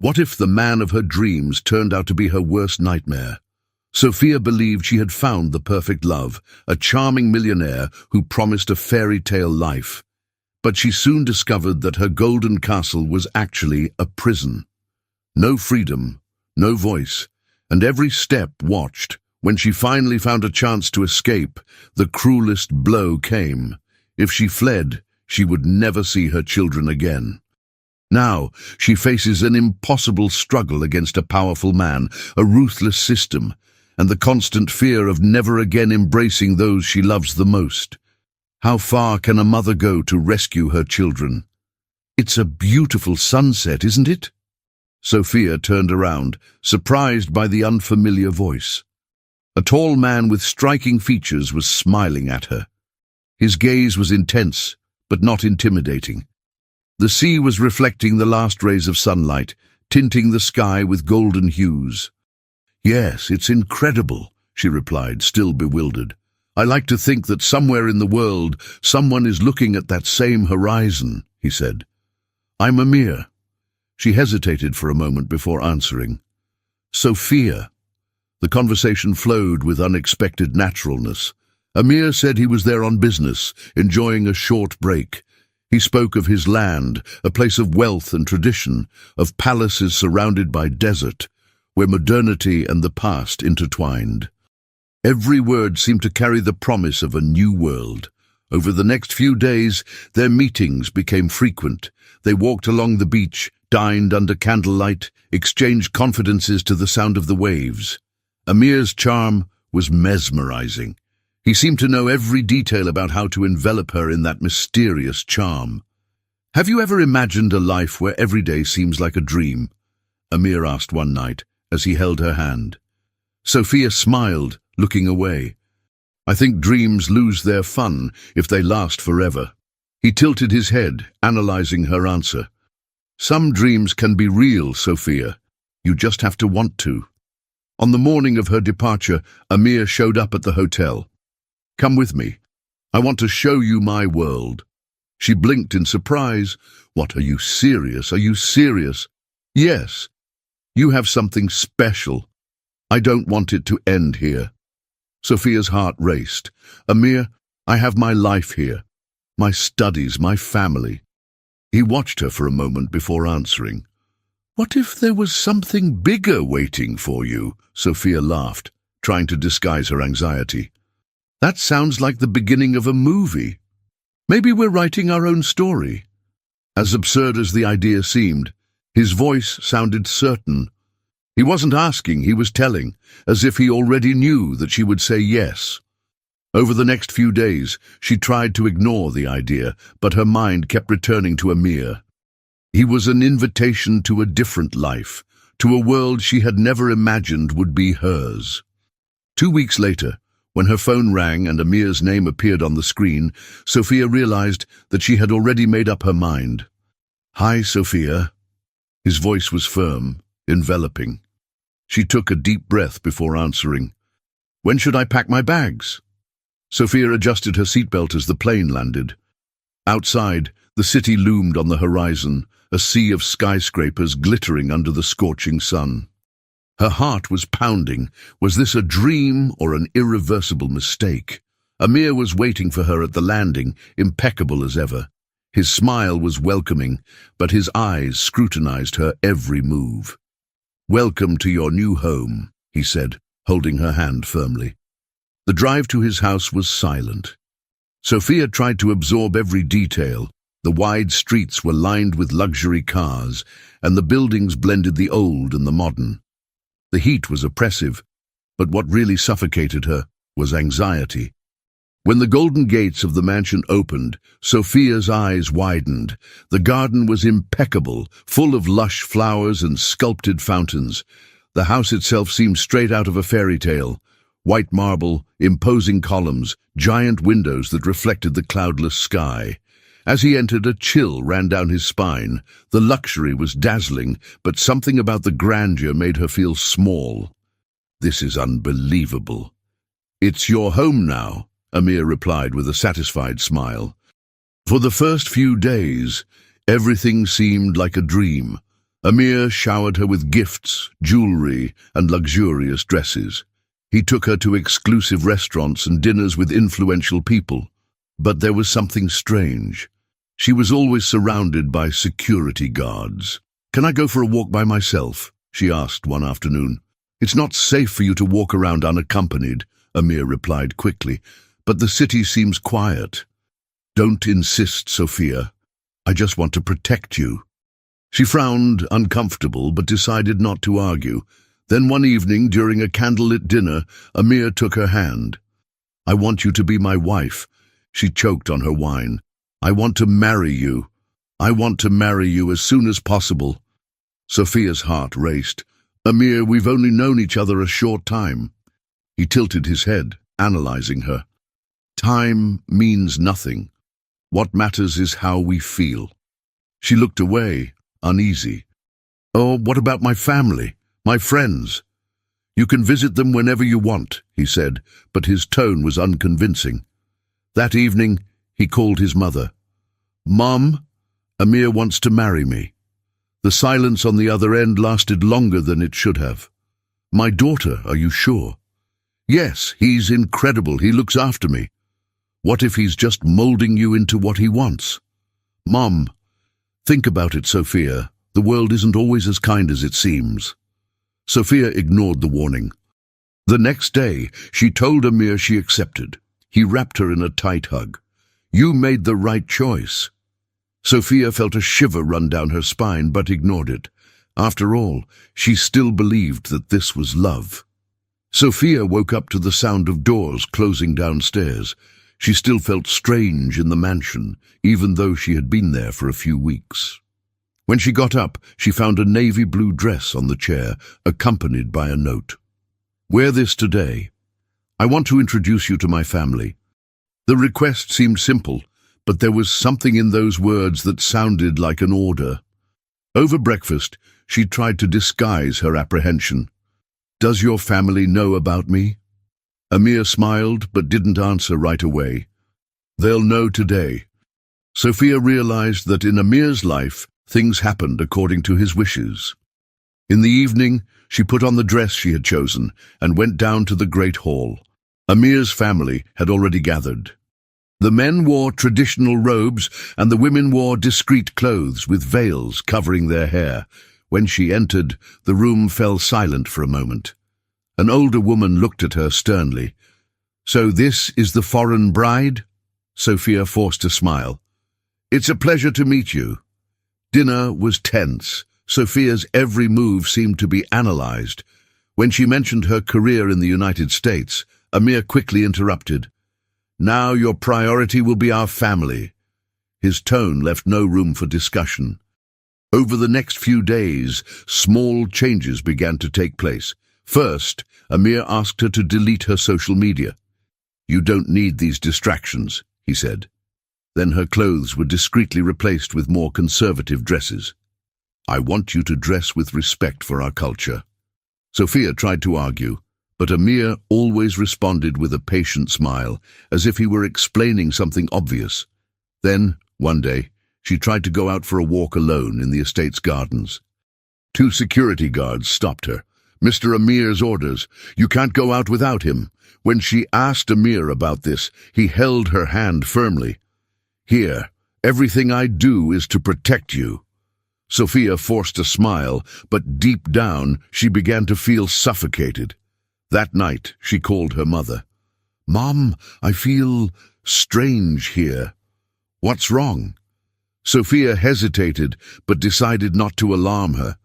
What if the man of her dreams turned out to be her worst nightmare? Sophia believed she had found the perfect love, a charming millionaire who promised a fairy tale life. But she soon discovered that her golden castle was actually a prison. No freedom, no voice, and every step watched. When she finally found a chance to escape, the cruelest blow came. If she fled, she would never see her children again. Now, she faces an impossible struggle against a powerful man, a ruthless system, and the constant fear of never again embracing those she loves the most. How far can a mother go to rescue her children? It's a beautiful sunset, isn't it? Sophia turned around, surprised by the unfamiliar voice. A tall man with striking features was smiling at her. His gaze was intense, but not intimidating. The sea was reflecting the last rays of sunlight, tinting the sky with golden hues. "Yes, it's incredible," she replied, still bewildered. "I like to think that somewhere in the world someone is looking at that same horizon," he said. "I'm Amir." She hesitated for a moment before answering. "Sophia." The conversation flowed with unexpected naturalness. Amir said he was there on business, enjoying a short break. He spoke of his land, a place of wealth and tradition, of palaces surrounded by desert, where modernity and the past intertwined. Every word seemed to carry the promise of a new world. Over the next few days, their meetings became frequent. They walked along the beach, dined under candlelight, exchanged confidences to the sound of the waves. Amir's charm was mesmerizing. He seemed to know every detail about how to envelop her in that mysterious charm. "Have you ever imagined a life where every day seems like a dream?" Amir asked one night as he held her hand. Sophia smiled, looking away. "I think dreams lose their fun if they last forever." He tilted his head, analyzing her answer. "Some dreams can be real, Sophia. You just have to want to." On the morning of her departure, Amir showed up at the hotel. "Come with me. I want to show you my world." She blinked in surprise. "What, are you serious? Are you serious?" "Yes. You have something special. I don't want it to end here." Sophia's heart raced. "Amir, I have my life here, my studies, my family." He watched her for a moment before answering. "What if there was something bigger waiting for you?" Sophia laughed, trying to disguise her anxiety. "That sounds like the beginning of a movie. Maybe we're writing our own story." As absurd as the idea seemed, his voice sounded certain. He wasn't asking, he was telling, as if he already knew that she would say yes. Over the next few days, she tried to ignore the idea, but her mind kept returning to Amir. He was an invitation to a different life, to a world she had never imagined would be hers. 2 weeks later, when her phone rang and Amir's name appeared on the screen, Sophia realized that she had already made up her mind. "Hi, Sophia." His voice was firm, enveloping. She took a deep breath before answering. "When should I pack my bags?" Sophia adjusted her seatbelt as the plane landed. Outside, the city loomed on the horizon, a sea of skyscrapers glittering under the scorching sun. Her heart was pounding. Was this a dream or an irreversible mistake? Amir was waiting for her at the landing, impeccable as ever. His smile was welcoming, but his eyes scrutinized her every move. "Welcome to your new home," he said, holding her hand firmly. The drive to his house was silent. Sophia tried to absorb every detail. The wide streets were lined with luxury cars, and the buildings blended the old and the modern. The heat was oppressive, but what really suffocated her was anxiety. When the golden gates of the mansion opened, Sophia's eyes widened. The garden was impeccable, full of lush flowers and sculpted fountains. The house itself seemed straight out of a fairy tale. White marble, imposing columns, giant windows that reflected the cloudless sky. As he entered, a chill ran down his spine. The luxury was dazzling, but something about the grandeur made her feel small. "This is unbelievable." "It's your home now," Amir replied with a satisfied smile. For the first few days, everything seemed like a dream. Amir showered her with gifts, jewelry, and luxurious dresses. He took her to exclusive restaurants and dinners with influential people. But there was something strange. She was always surrounded by security guards. "Can I go for a walk by myself?" she asked one afternoon. "It's not safe for you to walk around unaccompanied," Amir replied quickly, "but the city seems quiet." "Don't insist, Sophia. I just want to protect you." She frowned, uncomfortable, but decided not to argue. Then one evening, during a candlelit dinner, Amir took her hand. "I want you to be my wife." She choked on her wine. "I want to marry you. I want to marry you as soon as possible." Sophia's heart raced. "Amir, we've only known each other a short time." He tilted his head, analyzing her. "Time means nothing. What matters is how we feel." She looked away, uneasy. "Oh, what about my family? My friends?" "You can visit them whenever you want," he said, but his tone was unconvincing. That evening, he called his mother. "Mom, Amir wants to marry me." The silence on the other end lasted longer than it should have. "My daughter, are you sure?" "Yes, he's incredible. He looks after me." "What if he's just molding you into what he wants?" "Mom, think about it, Sophia. The world isn't always as kind as it seems." Sophia ignored the warning. The next day, she told Amir she accepted. He wrapped her in a tight hug. "You made the right choice." Sophia felt a shiver run down her spine, but ignored it. After all, she still believed that this was love. Sophia woke up to the sound of doors closing downstairs. She still felt strange in the mansion, even though she had been there for a few weeks. When she got up, she found a navy blue dress on the chair, accompanied by a note. "Wear this today. I want to introduce you to my family." The request seemed simple, but there was something in those words that sounded like an order. Over breakfast, she tried to disguise her apprehension. "Does your family know about me?" Amir smiled, but didn't answer right away. "They'll know today." Sophia realized that in Amir's life, things happened according to his wishes. In the evening, she put on the dress she had chosen and went down to the great hall. Amir's family had already gathered. The men wore traditional robes and the women wore discreet clothes with veils covering their hair. When she entered, the room fell silent for a moment. An older woman looked at her sternly. "So this is the foreign bride?" Sophia forced a smile. "It's a pleasure to meet you." Dinner was tense. Sophia's every move seemed to be analyzed. When she mentioned her career in the United States, Amir quickly interrupted. "Now your priority will be our family." His tone left no room for discussion. Over the next few days, small changes began to take place. First, Amir asked her to delete her social media. "You don't need these distractions," he said. Then her clothes were discreetly replaced with more conservative dresses. "I want you to dress with respect for our culture." Sophia tried to argue, but Amir always responded with a patient smile, as if he were explaining something obvious. Then, one day, she tried to go out for a walk alone in the estate's gardens. 2 security guards stopped her. "Mr. Amir's orders. You can't go out without him." When she asked Amir about this, he held her hand firmly. "Here, everything I do is to protect you." Sophia forced a smile, but deep down she began to feel suffocated. That night she called her mother. "Mom, I feel strange here." "What's wrong?" Sophia hesitated, but decided not to alarm her.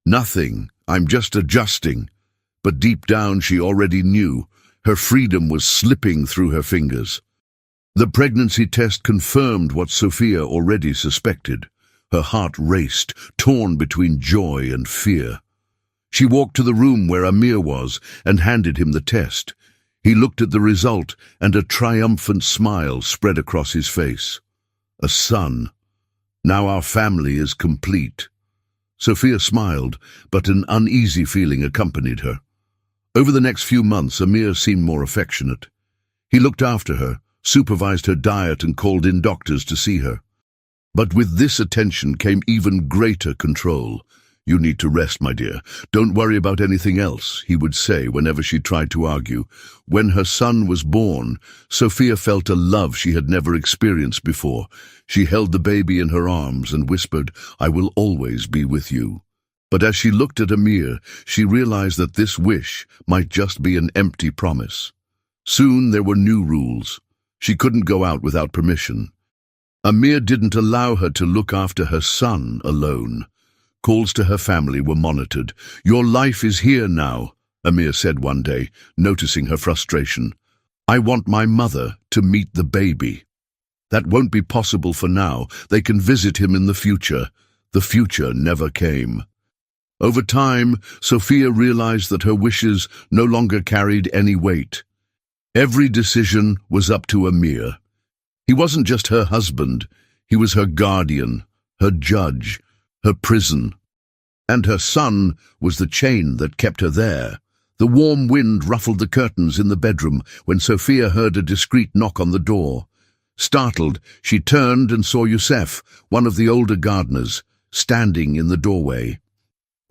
"Nothing, I'm just adjusting." But deep down she already knew. Her freedom was slipping through her fingers. The pregnancy test confirmed what Sophia already suspected. Her heart raced, torn between joy and fear. She walked to the room where Amir was and handed him the test. He looked at the result, and a triumphant smile spread across his face. A son. Now our family is complete. Sophia smiled, but an uneasy feeling accompanied her. Over the next few months, Amir seemed more affectionate. He looked after her, supervised her diet, and called in doctors to see her. But with this attention came even greater control. "You need to rest, my dear. Don't worry about anything else," he would say whenever she tried to argue. When her son was born, Sophia felt a love she had never experienced before. She held the baby in her arms and whispered, "I will always be with you." But as she looked at Amir, she realized that this wish might just be an empty promise. Soon there were new rules. She couldn't go out without permission. Amir didn't allow her to look after her son alone. Calls to her family were monitored. "Your life is here now," Amir said one day, noticing her frustration. "I want my mother to meet the baby." "That won't be possible for now. They can visit him in the future." The future never came. Over time, Sophia realized that her wishes no longer carried any weight. Every decision was up to Amir. He wasn't just her husband, he was her guardian, her judge, her prison. And her son was the chain that kept her there. The warm wind ruffled the curtains in the bedroom when Sophia heard a discreet knock on the door. Startled, she turned and saw Youssef, one of the older gardeners, standing in the doorway.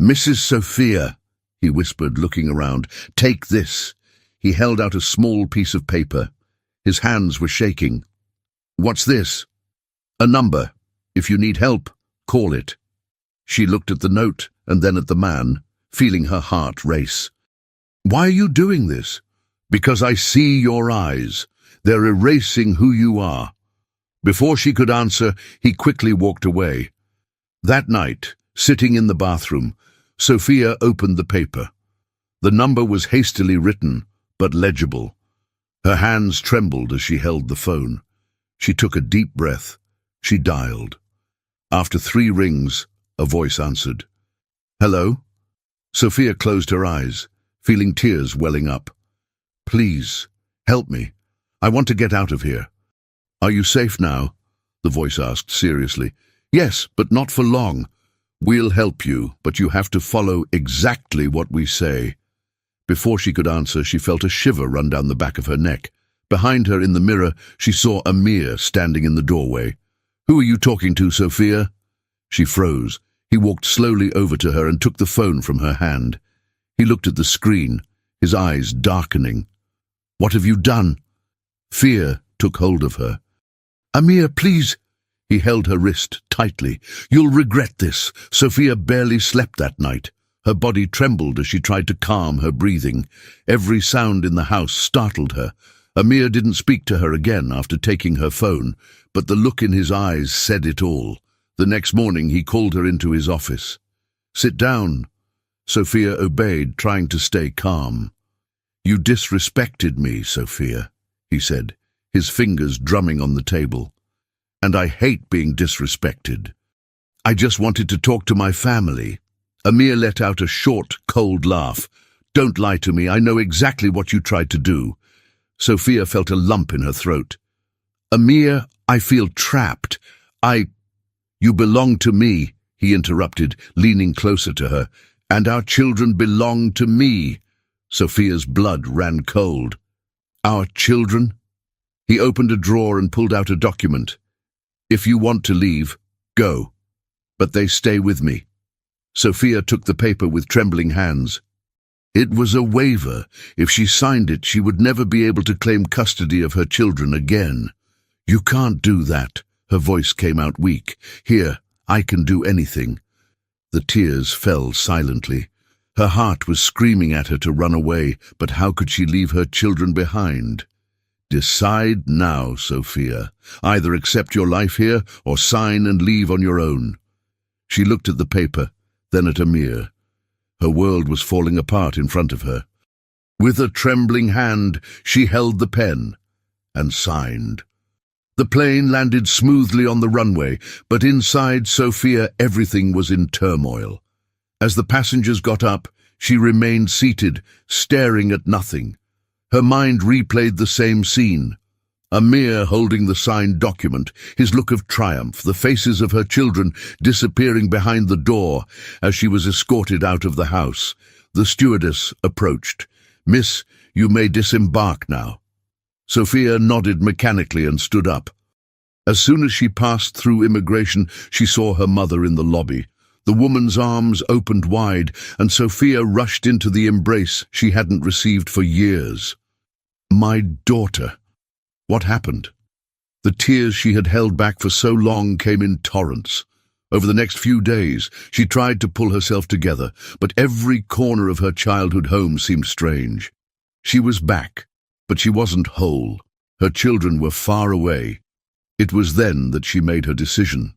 "Mrs. Sophia," he whispered, looking around, "take this." He held out a small piece of paper. His hands were shaking. "What's this?" "A number. If you need help, call it." She looked at the note and then at the man, feeling her heart race. "Why are you doing this?" "Because I see your eyes. They're erasing who you are." Before she could answer, he quickly walked away. That night, sitting in the bathroom, Sophia opened the paper. The number was hastily written, but legible. Her hands trembled as she held the phone. She took a deep breath. She dialed. After 3 rings, a voice answered. "Hello?" Sophia closed her eyes, feeling tears welling up. "Please, help me. I want to get out of here." "Are you safe now?" the voice asked seriously. "Yes, but not for long. We'll help you, but you have to follow exactly what we say." Before she could answer, she felt a shiver run down the back of her neck. Behind her in the mirror, she saw Amir standing in the doorway. "Who are you talking to, Sophia?" She froze. He walked slowly over to her and took the phone from her hand. He looked at the screen, his eyes darkening. "What have you done?" Fear took hold of her. "Amir, please." He held her wrist tightly. "You'll regret this." Sophia barely slept that night. Her body trembled as she tried to calm her breathing. Every sound in the house startled her. Amir didn't speak to her again after taking her phone, but the look in his eyes said it all. The next morning he called her into his office. "Sit down." Sophia obeyed, trying to stay calm. "You disrespected me, Sophia," he said, his fingers drumming on the table. "And I hate being disrespected. I just wanted to talk to my family." Amir let out a short, cold laugh. "Don't lie to me. I know exactly what you tried to do." Sophia felt a lump in her throat. "Amir, I feel trapped. You belong to me," he interrupted, leaning closer to her. "And our children belong to me." Sophia's blood ran cold. "Our children?" He opened a drawer and pulled out a document. "If you want to leave, go. But they stay with me." Sophia took the paper with trembling hands. It was a waiver. If she signed it, she would never be able to claim custody of her children again. "You can't do that." Her voice came out weak. "Here, I can do anything." The tears fell silently. Her heart was screaming at her to run away, but how could she leave her children behind? "Decide now, Sophia. Either accept your life here or sign and leave on your own." She looked at the paper, then at Amir. Her world was falling apart in front of her. With a trembling hand, she held the pen and signed. The plane landed smoothly on the runway, but inside Sophia everything was in turmoil. As the passengers got up, she remained seated, staring at nothing. Her mind replayed the same scene. Amir holding the signed document, his look of triumph, the faces of her children disappearing behind the door as she was escorted out of the house. The stewardess approached. "Miss, you may disembark now." Sophia nodded mechanically and stood up. As soon as she passed through immigration, she saw her mother in the lobby. The woman's arms opened wide, and Sophia rushed into the embrace she hadn't received for years. My daughter. What happened? The tears she had held back for so long came in torrents. Over the next few days, she tried to pull herself together, but every corner of her childhood home seemed strange. She was back, but she wasn't whole. Her children were far away. It was then that she made her decision.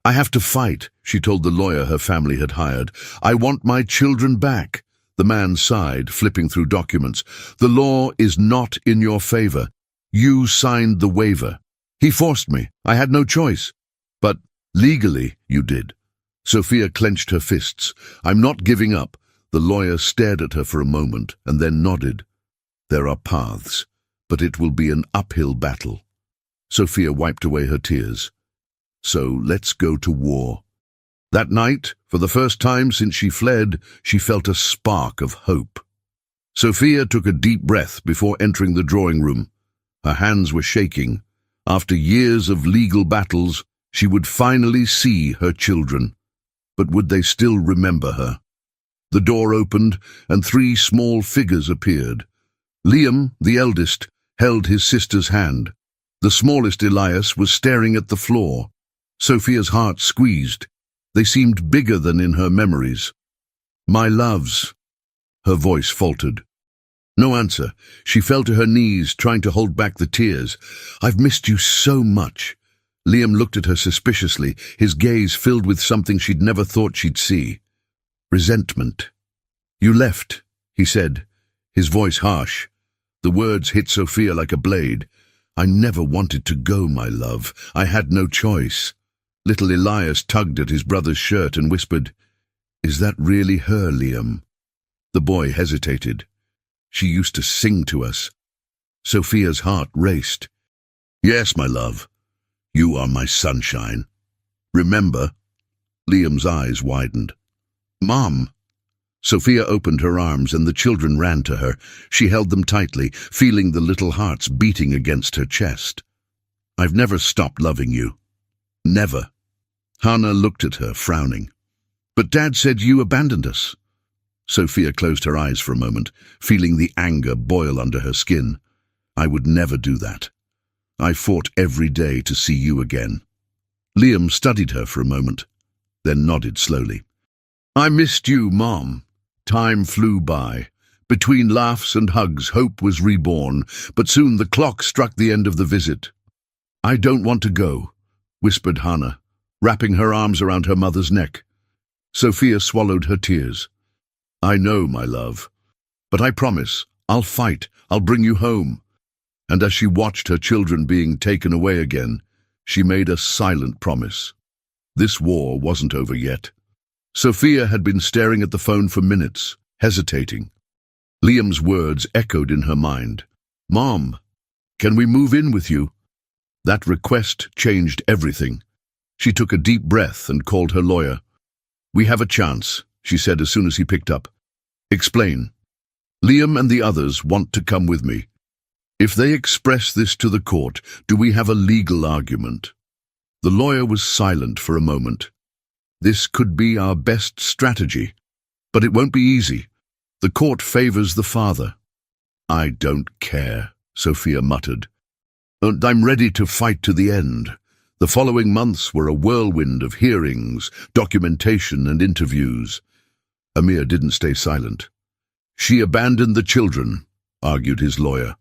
I have to fight, she told the lawyer her family had hired. I want my children back. The man sighed, flipping through documents. The law is not in your favor. You signed the waiver. He forced me. I had no choice. But legally, you did. Sophia clenched her fists. I'm not giving up. The lawyer stared at her for a moment and then nodded. There are paths, but it will be an uphill battle. Sophia wiped away her tears. So let's go to war. That night, for the first time since she fled, she felt a spark of hope. Sophia took a deep breath before entering the drawing room. Her hands were shaking. After years of legal battles, she would finally see her children. But would they still remember her? The door opened, and 3 small figures appeared. Liam, the eldest, held his sister's hand. The smallest, Elias, was staring at the floor. Sophia's heart squeezed. They seemed bigger than in her memories. My loves. Her voice faltered. No answer. She fell to her knees, trying to hold back the tears. I've missed you so much. Liam looked at her suspiciously, his gaze filled with something she'd never thought she'd see. Resentment. You left, he said, his voice harsh. The words hit Sophia like a blade. I never wanted to go, my love. I had no choice. Little Elias tugged at his brother's shirt and whispered, Is that really her, Liam? The boy hesitated. She used to sing to us. Sophia's heart raced. Yes, my love. You are my sunshine. Remember? Liam's eyes widened. Mom. Sophia opened her arms and the children ran to her. She held them tightly, feeling the little hearts beating against her chest. I've never stopped loving you. Never. Hannah looked at her, frowning. But Dad said you abandoned us. Sophia closed her eyes for a moment, feeling the anger boil under her skin. I would never do that. I fought every day to see you again. Liam studied her for a moment, then nodded slowly. I missed you, Mom. Time flew by. Between laughs and hugs, hope was reborn, but soon the clock struck the end of the visit. I don't want to go, whispered Hannah, wrapping her arms around her mother's neck. Sophia swallowed her tears. I know, my love, but I promise, I'll fight, I'll bring you home. And as she watched her children being taken away again, she made a silent promise. This war wasn't over yet. Sophia had been staring at the phone for minutes, hesitating. Liam's words echoed in her mind. Mom, can we move in with you? That request changed everything. She took a deep breath and called her lawyer. We have a chance, she said as soon as he picked up. Explain. Liam and the others want to come with me. If they express this to the court, do we have a legal argument? The lawyer was silent for a moment. This could be our best strategy, but it won't be easy. The court favors the father. I don't care, Sophia muttered. And I'm ready to fight to the end. The following months were a whirlwind of hearings, documentation, and interviews. Amir didn't stay silent. She abandoned the children, argued his lawyer.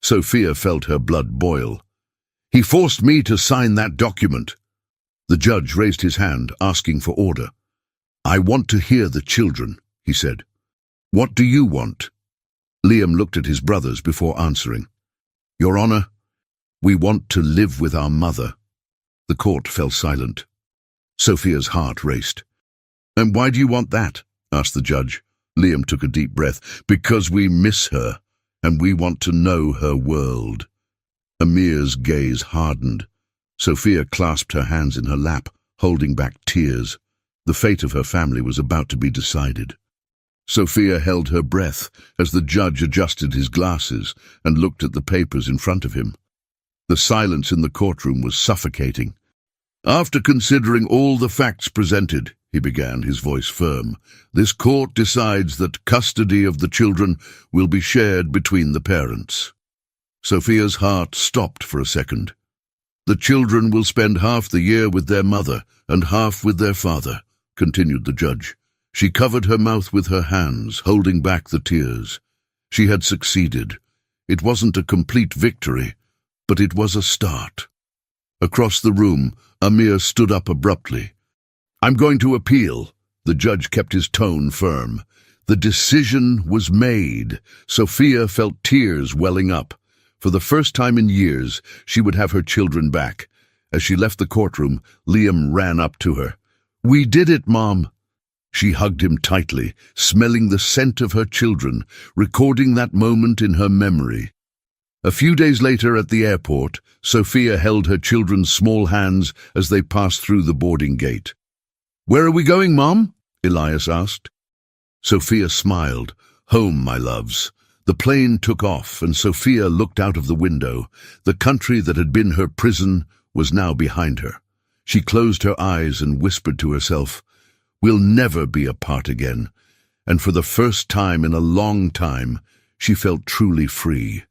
Sophia felt her blood boil. He forced me to sign that document. The judge raised his hand, asking for order. I want to hear the children, he said. What do you want? Liam looked at his brothers before answering. Your Honor, we want to live with our mother. The court fell silent. Sophia's heart raced. And why do you want that? Asked the judge. Liam took a deep breath. Because we miss her, and we want to know her world. Amir's gaze hardened. Sophia clasped her hands in her lap, holding back tears. The fate of her family was about to be decided. Sophia held her breath as the judge adjusted his glasses and looked at the papers in front of him. The silence in the courtroom was suffocating. After considering all the facts presented, he began, his voice firm. "This court decides that custody of the children will be shared between the parents." Sophia's heart stopped for a second. "The children will spend half the year with their mother and half with their father," continued the judge. She covered her mouth with her hands, holding back the tears. She had succeeded. It wasn't a complete victory, but it was a start. Across the room, Amir stood up abruptly. "I'm going to appeal." The judge kept his tone firm. The decision was made. Sophia felt tears welling up. For the first time in years, she would have her children back. As she left the courtroom, Liam ran up to her. "We did it, Mom." She hugged him tightly, smelling the scent of her children, recording that moment in her memory. A few days later at the airport, Sophia held her children's small hands as they passed through the boarding gate. "Where are we going, Mom?" Elias asked. Sophia smiled. "Home, my loves." The plane took off, and Sophia looked out of the window. The country that had been her prison was now behind her. She closed her eyes and whispered to herself, "We'll never be apart again." And for the first time in a long time, she felt truly free.